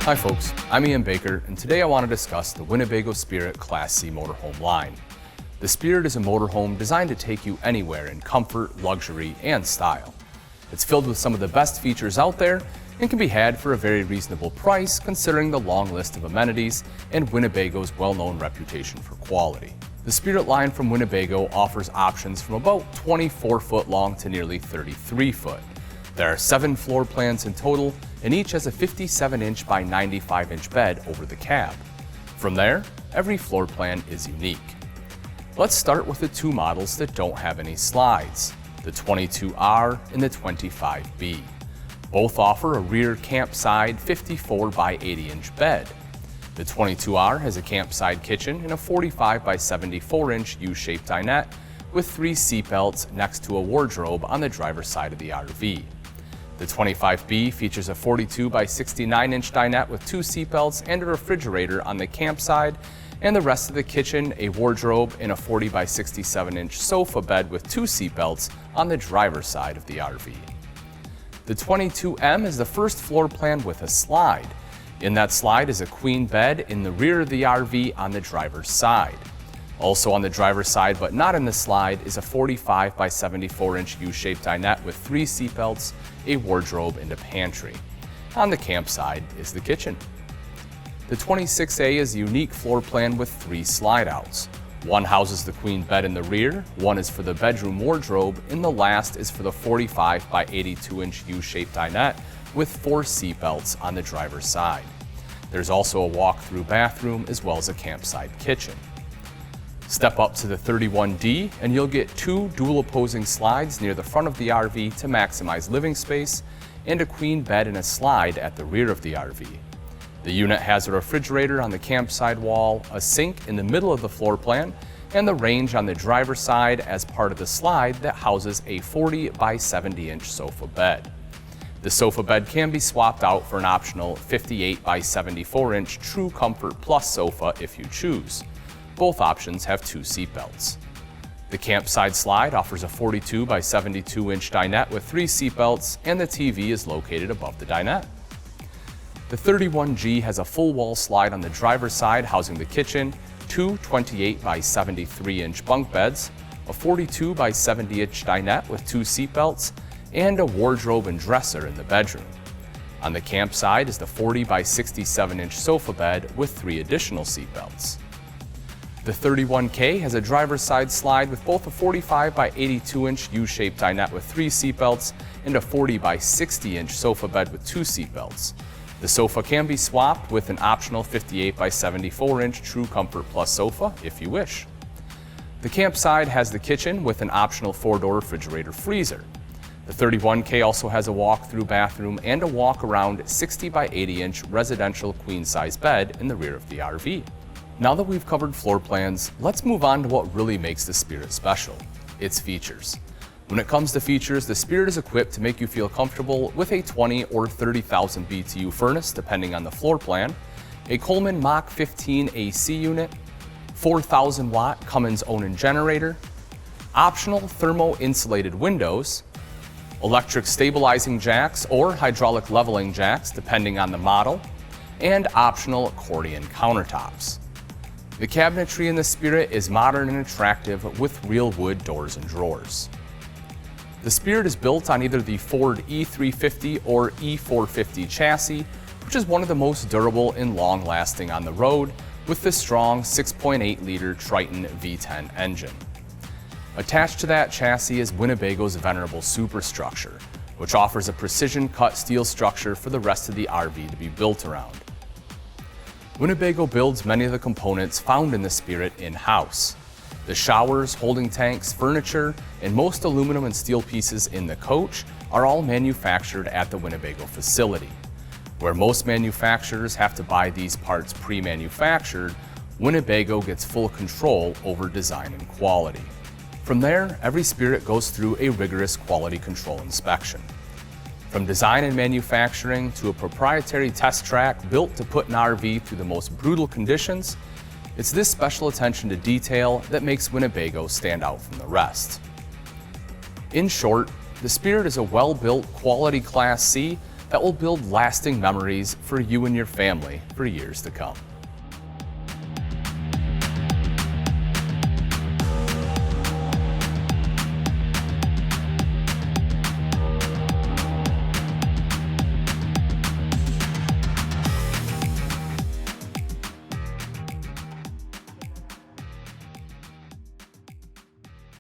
Hi folks, I'm Ian Baker, and today I want to discuss the Winnebago Spirit Class C motorhome line. The Spirit is a motorhome designed to take you anywhere in comfort, luxury, and style. It's filled with some of the best features out there and can be had for a very reasonable price considering the long list of amenities and Winnebago's well-known reputation for quality. The Spirit line from Winnebago offers options from about 24 foot long to nearly 33 foot. There are 7 floor plans in total, and each has a 57-inch by 95-inch bed over the cab. From there, every floor plan is unique. Let's start with the 2 models that don't have any slides, the 22R and the 25B. Both offer a rear campside 54 by 80-inch bed. The 22R has a campside kitchen and a 45 by 74-inch U-shaped dinette with 3 seatbelts next to a wardrobe on the driver's side of the RV. The 25B features a 42 by 69-inch dinette with 2 seatbelts and a refrigerator on the campside, and the rest of the kitchen, a wardrobe, and a 40 by 67-inch sofa bed with 2 seatbelts on the driver's side of the RV. The 22M is the first floor plan with a slide. In that slide is a queen bed in the rear of the RV on the driver's side. Also on the driver's side, but not in the slide, is a 45 by 74-inch U-shaped dinette with 3 seatbelts, a wardrobe, and a pantry. On the camp side is the kitchen. The 26A is a unique floor plan with 3 slide-outs. One houses the queen bed in the rear, one is for the bedroom wardrobe, and the last is for the 45 by 82-inch U-shaped dinette with 4 seatbelts on the driver's side. There's also a walk-through bathroom as well as a campside kitchen. Step up to the 31D and you'll get 2 dual opposing slides near the front of the RV to maximize living space, and a queen bed and a slide at the rear of the RV. The unit has a refrigerator on the campside wall, a sink in the middle of the floor plan, and the range on the driver's side as part of the slide that houses a 40 by 70-inch sofa bed. The sofa bed can be swapped out for an optional 58 by 74-inch True Comfort Plus sofa if you choose. Both options have 2 seatbelts. The campside slide offers a 42 by 72-inch dinette with 3 seatbelts, and the TV is located above the dinette. The 31G has a full wall slide on the driver's side housing the kitchen, 2 28 by 73-inch bunk beds, a 42 by 70-inch dinette with 2 seatbelts, and a wardrobe and dresser in the bedroom. On the camp side is the 40 by 67-inch sofa bed with 3 additional seatbelts. The 31K has a driver's side slide with both a 45 by 82-inch U-shaped dinette with 3 seatbelts and a 40 by 60-inch sofa bed with 2 seatbelts. The sofa can be swapped with an optional 58 by 74-inch True Comfort Plus sofa if you wish. The campside has the kitchen with an optional 4-door refrigerator freezer. The 31K also has a walk-through bathroom and a walk-around 60 by 80-inch residential queen-size bed in the rear of the RV. Now that we've covered floor plans, let's move on to what really makes the Spirit special, its features. When it comes to features, the Spirit is equipped to make you feel comfortable with a 20 or 30,000 BTU furnace, depending on the floor plan, a Coleman Mach 15 AC unit, 4,000 watt Cummins Onan generator, optional thermo-insulated windows, electric stabilizing jacks or hydraulic leveling jacks, depending on the model, and optional accordion countertops. The cabinetry in the Spirit is modern and attractive with real wood doors and drawers. The Spirit is built on either the Ford E350 or E450 chassis, which is one of the most durable and long-lasting on the road, with the strong 6.8-liter Triton V10 engine. Attached to that chassis is Winnebago's venerable superstructure, which offers a precision-cut steel structure for the rest of the RV to be built around. Winnebago builds many of the components found in the Spirit in-house. The showers, holding tanks, furniture, and most aluminum and steel pieces in the coach are all manufactured at the Winnebago facility. Where most manufacturers have to buy these parts pre-manufactured, Winnebago gets full control over design and quality. From there, every Spirit goes through a rigorous quality control inspection. From design and manufacturing to a proprietary test track built to put an RV through the most brutal conditions, it's this special attention to detail that makes Winnebago stand out from the rest. In short, the Spirit is a well-built quality Class C that will build lasting memories for you and your family for years to come.